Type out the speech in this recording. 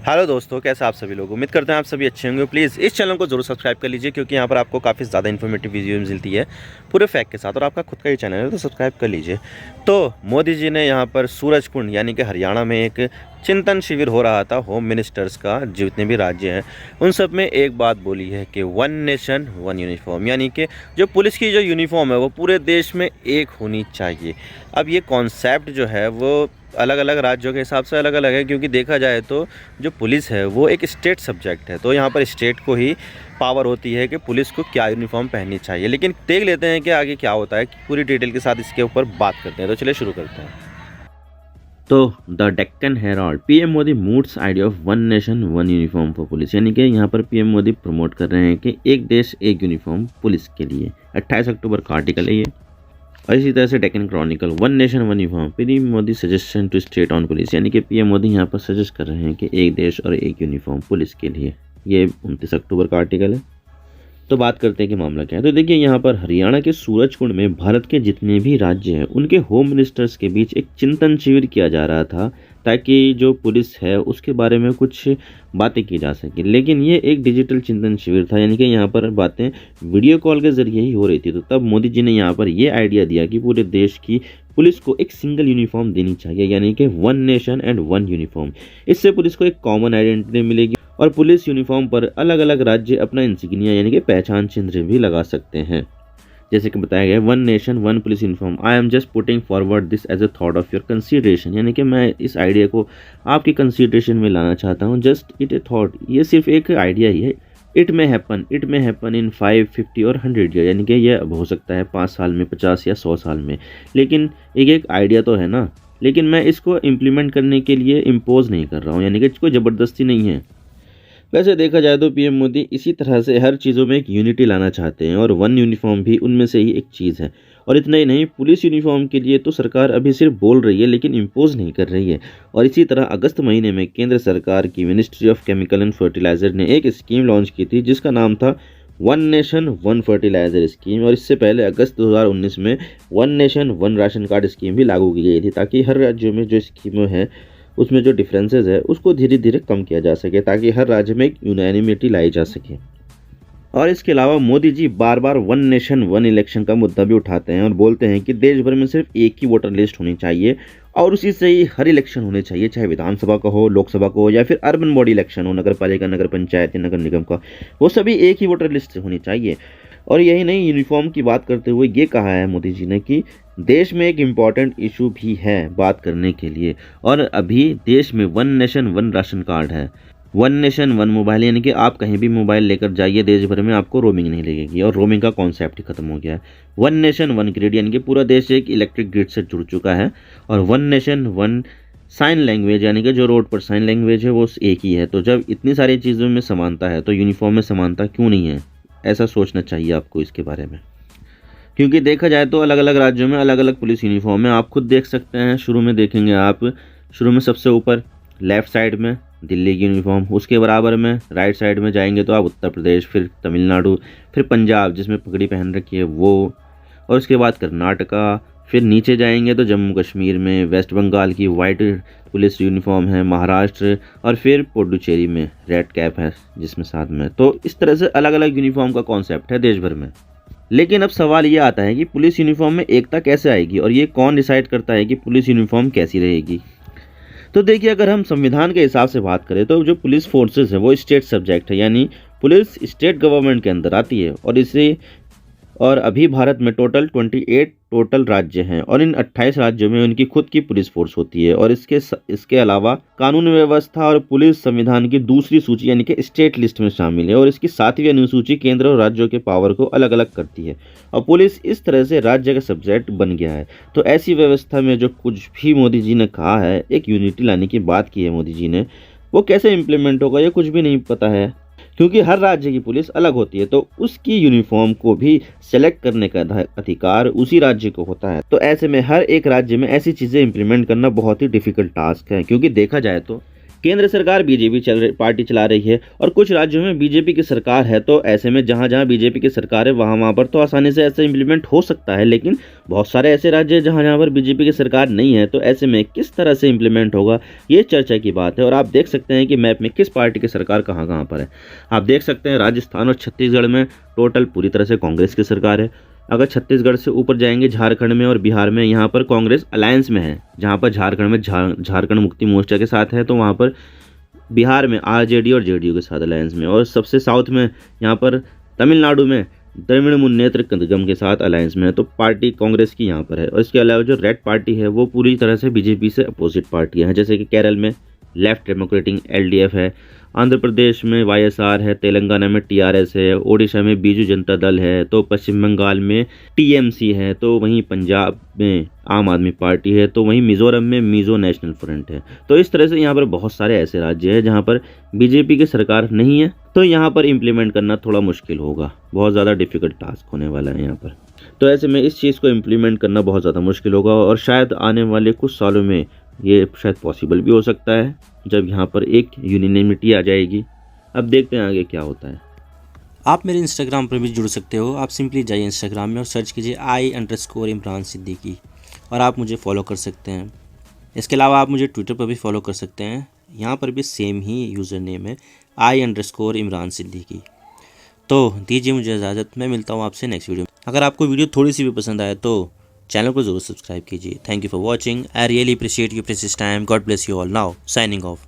Hello दोस्तों, कैसे आप सभी लोग। उम्मीद करते हैं आप सभी अच्छे होंगे। प्लीज़ इस चैनल को जरूर सब्सक्राइब कर लीजिए, क्योंकि यहाँ पर आपको काफ़ी ज़्यादा इन्फॉर्मेटिव वीडियो मिलती है पूरे फैक्ट के साथ। और आपका खुद का ही चैनल है तो सब्सक्राइब कर लीजिए। तो मोदी जी ने यहाँ पर सूरजकुंड यानी कि हरियाणा में एक चिंतन शिविर हो रहा था होम मिनिस्टर्स का, जितने भी राज्य हैं उन सब में एक बात बोली है कि वन नेशन वन यूनिफॉर्म, यानी कि जो पुलिस की जो यूनिफॉर्म है वो पूरे देश में एक होनी चाहिए। अब ये कॉन्सेप्ट जो है वो अलग अलग राज्यों के हिसाब से अलग अलग है, क्योंकि देखा जाए तो जो पुलिस है वो एक स्टेट सब्जेक्ट है, तो यहाँ पर स्टेट को ही पावर होती है कि पुलिस को क्या यूनिफॉर्म पहननी चाहिए। लेकिन देख लेते हैं कि आगे क्या होता है, पूरी डिटेल के साथ इसके ऊपर बात करते हैं। तो चलिए शुरू करते हैं। तो the Deccan Herald, PM Modi moods idea of one nation one uniform for police, यानी कि यहाँ पर पीएम मोदी प्रमोट कर रहे हैं कि एक देश एक यूनिफॉर्म पुलिस के लिए। 28 अक्टूबर का आर्टिकल है ये। और इसी तरह से Deccan Chronicle, one nation one uniform, PM Modi suggestion to state on police, यानी कि पीएम मोदी यहाँ पर सजेस्ट कर रहे हैं कि एक देश और एक यूनिफॉर्म पुलिस के लिए। ये 29 अक्टूबर का आर्टिकल है। तो बात करते हैं कि मामला क्या है। तो देखिए, यहाँ पर हरियाणा के सूरजकुंड में भारत के जितने भी राज्य हैं उनके होम मिनिस्टर्स के बीच एक चिंतन शिविर किया जा रहा था, ताकि जो पुलिस है उसके बारे में कुछ बातें की जा सके। लेकिन ये एक डिजिटल चिंतन शिविर था, यानी कि यहाँ पर बातें वीडियो कॉल के जरिए ही हो रही थी। तो तब मोदी जी ने यहाँ पर ये आइडिया दिया कि पूरे देश की पुलिस को एक सिंगल यूनिफॉर्म देनी चाहिए, यानी कि one nation and one uniform. इससे पुलिस को एक कॉमन आइडेंटिटी मिलेगी और पुलिस यूनिफॉर्म पर अलग अलग राज्य अपना इंसिग्निया यानी कि पहचान चिन्ह भी लगा सकते हैं। जैसे कि बताया गया, one nation one police uniform, I am just putting forward this as a thought of your consideration, यानी कि मैं इस आइडिया को आपकी कंसीडरेशन में लाना चाहता हूँ। जस्ट इट ए थॉट, ये सिर्फ एक आइडिया ही है। इट मे हैपन इन 5, 50 और 100 ईयर, यानी कि यह अब हो सकता है 5 साल में, 50 या 100 साल में। लेकिन एक आइडिया तो है ना, लेकिन मैं इसको इम्प्लीमेंट करने के लिए इम्पोज नहीं कर रहा हूँ, यानी कि कोई ज़बरदस्ती नहीं है। वैसे देखा जाए तो पीएम मोदी इसी तरह से हर चीज़ों में एक यूनिटी लाना चाहते हैं, और वन यूनिफॉर्म भी उनमें से ही एक चीज़ है। और इतना ही नहीं, पुलिस यूनिफॉर्म के लिए तो सरकार अभी सिर्फ बोल रही है लेकिन इम्पोज नहीं कर रही है। और इसी तरह अगस्त महीने में केंद्र सरकार की ministry of chemical and fertiliser ने एक स्कीम लॉन्च की थी जिसका नाम था one nation one fertiliser scheme. और इससे पहले अगस्त 2019 में one nation one ration card scheme भी लागू की गई थी, ताकि हर राज्यों में जो स्कीमें हैं उसमें जो डिफरेंसेस है उसको धीरे धीरे कम किया जा सके, ताकि हर राज्य में एक यूनानिमिटी लाई जा सके। और इसके अलावा मोदी जी बार बार वन नेशन वन इलेक्शन का मुद्दा भी उठाते हैं और बोलते हैं कि देश भर में सिर्फ एक ही वोटर लिस्ट होनी चाहिए और उसी से ही हर इलेक्शन होने चाहिए, चाहे विधानसभा का हो, लोकसभा का हो, या फिर अर्बन बॉडी इलेक्शन हो, नगर पालिका, नगर पंचायत या नगर निगम का, वो सभी एक ही वोटर लिस्ट से होनी चाहिए। और यही नहीं, यूनिफॉर्म की बात करते हुए ये कहा है मोदी जी ने कि देश में एक इम्पॉर्टेंट इशू भी है बात करने के लिए, और अभी देश में one nation one ration card है, वन नेशन वन मोबाइल, यानी कि आप कहीं भी मोबाइल लेकर जाइए देश भर में, आपको रोमिंग नहीं लगेगी, और रोमिंग का कॉन्सेप्ट ही खत्म हो गया है। वन नेशन वन ग्रिड, यानी कि पूरा देश एक इलेक्ट्रिक ग्रिड से जुड़ चुका है। और one nation one sine language, यानी कि जो रोड पर साइन लैंग्वेज है वो एक ही है। तो जब इतनी सारी चीज़ों में समानता है तो यूनिफॉर्म में समानता क्यों नहीं है? ऐसा सोचना चाहिए आपको इसके बारे में, क्योंकि देखा जाए तो अलग अलग राज्यों में अलग अलग पुलिस यूनिफॉर्म है। आप खुद देख सकते हैं, शुरू में देखेंगे आप, शुरू में सबसे ऊपर लेफ़्ट साइड में दिल्ली की यूनिफॉर्म, उसके बराबर में राइट साइड में जाएंगे तो आप उत्तर प्रदेश, फिर तमिलनाडु, फिर पंजाब जिसमें पगड़ी पहन रखी है वो, और उसके बाद कर्नाटका, फिर नीचे जाएंगे तो जम्मू कश्मीर में, वेस्ट बंगाल की वाइट पुलिस यूनिफॉर्म है, महाराष्ट्र, और फिर पुडुचेरी में रेड कैप है जिसमें साथ में। तो इस तरह से अलग अलग यूनिफॉर्म का कॉन्सेप्ट है देश भर में। लेकिन अब सवाल ये आता है कि पुलिस यूनिफॉर्म में एकता कैसे आएगी, और ये कौन डिसाइड करता है कि पुलिस यूनिफॉर्म कैसी रहेगी? तो देखिए, अगर हम संविधान के हिसाब से बात करें तो जो पुलिस फोर्सेस है वो स्टेट सब्जेक्ट है, यानी पुलिस स्टेट गवर्नमेंट के अंदर आती है। और अभी भारत में टोटल 28 टोटल राज्य हैं, और इन 28 राज्यों में उनकी खुद की पुलिस फोर्स होती है। और इसके अलावा कानून व्यवस्था और पुलिस संविधान की दूसरी सूची यानी कि स्टेट लिस्ट में शामिल है, और इसकी 7वीं अनुसूची केंद्र और राज्यों के पावर को अलग अलग करती है, और पुलिस इस तरह से राज्य का सब्जेक्ट बन गया है। तो ऐसी व्यवस्था में जो कुछ भी मोदी जी ने कहा है, एक यूनिटी लाने की बात की है मोदी जी ने, वो कैसे इम्प्लीमेंट होगा ये कुछ भी नहीं पता है, क्योंकि हर राज्य की पुलिस अलग होती है। तो उसकी यूनिफॉर्म को भी सेलेक्ट करने का अधिकार उसी राज्य को होता है। तो ऐसे में हर एक राज्य में ऐसी चीज़ें इंप्लीमेंट करना बहुत ही डिफिकल्ट टास्क है, क्योंकि देखा जाए तो केंद्र सरकार बीजेपी पार्टी चला रही है और कुछ राज्यों में बीजेपी की सरकार है। तो ऐसे में जहाँ जहाँ बीजेपी की सरकार है वहाँ पर तो आसानी से ऐसे इम्प्लीमेंट हो सकता है, लेकिन बहुत सारे ऐसे राज्य हैं जहाँ पर बीजेपी की सरकार नहीं है। तो ऐसे में किस तरह से इम्प्लीमेंट होगा, ये चर्चा की बात है। और आप देख सकते हैं कि मैप में किस पार्टी की सरकार कहाँ कहाँ पर है। आप देख सकते हैं राजस्थान और छत्तीसगढ़ में टोटल पूरी तरह से कांग्रेस की सरकार है। अगर छत्तीसगढ़ से ऊपर जाएंगे झारखंड में और बिहार में, यहाँ पर कांग्रेस अलायंस में है। जहाँ पर झारखंड में झारखंड मुक्ति मोर्चा के साथ है, तो वहाँ पर बिहार में आरजेडी और जेडीयू के साथ अलायंस में। और सबसे साउथ में यहाँ पर तमिलनाडु में द्रविड़ मुन्नेत्र कड़गम के साथ अलायंस में है। तो पार्टी कांग्रेस की यहाँ पर है। और इसके अलावा जो रेड पार्टी है वो पूरी तरह से बीजेपी से अपोजिट पार्टियाँ हैं, जैसे कि केरल में लेफ्ट डेमोक्रेटिक एलडीएफ है, आंध्र प्रदेश में वाईएसआर है, तेलंगाना में टीआरएस है, ओडिशा में बीजू जनता दल है, तो पश्चिम बंगाल में टीएमसी है, तो वहीं पंजाब में आम आदमी पार्टी है, तो वहीं मिजोरम में मिजो नेशनल फ्रंट है। तो इस तरह से यहाँ पर बहुत सारे ऐसे राज्य हैं जहाँ पर बीजेपी की सरकार नहीं है। तो यहाँ पर इम्प्लीमेंट करना थोड़ा मुश्किल होगा, बहुत ज़्यादा डिफिकल्ट टास्क होने वाला है यहाँ पर। तो ऐसे में इस चीज़ को इम्प्लीमेंट करना बहुत ज़्यादा मुश्किल होगा और शायद आने वाले कुछ सालों में ये शायद पॉसिबल भी हो सकता है, जब यहाँ पर एक यूनिनिमिटी आ जाएगी। अब देखते हैं आगे क्या होता है। आप मेरे इंस्टाग्राम पर भी जुड़ सकते हो। आप सिंपली जाइए इंस्टाग्राम में और सर्च कीजिए I_इमरान सिद्दीकी और आप मुझे फॉलो कर सकते हैं। इसके अलावा आप मुझे ट्विटर पर भी फॉलो कर सकते हैं, यहाँ पर भी सेम ही यूज़र नेम है I_इमरान सिद्दीकी। तो दीजिए मुझे इजाज़त, मैं मिलता हूँ आपसे नेक्स्ट वीडियो में। अगर आपको वीडियो थोड़ी सी भी पसंद आए तो चैनल को ज़रूर सब्सक्राइब कीजिए। Thank you for watching. I really appreciate you precious time. God bless you all. Now signing off.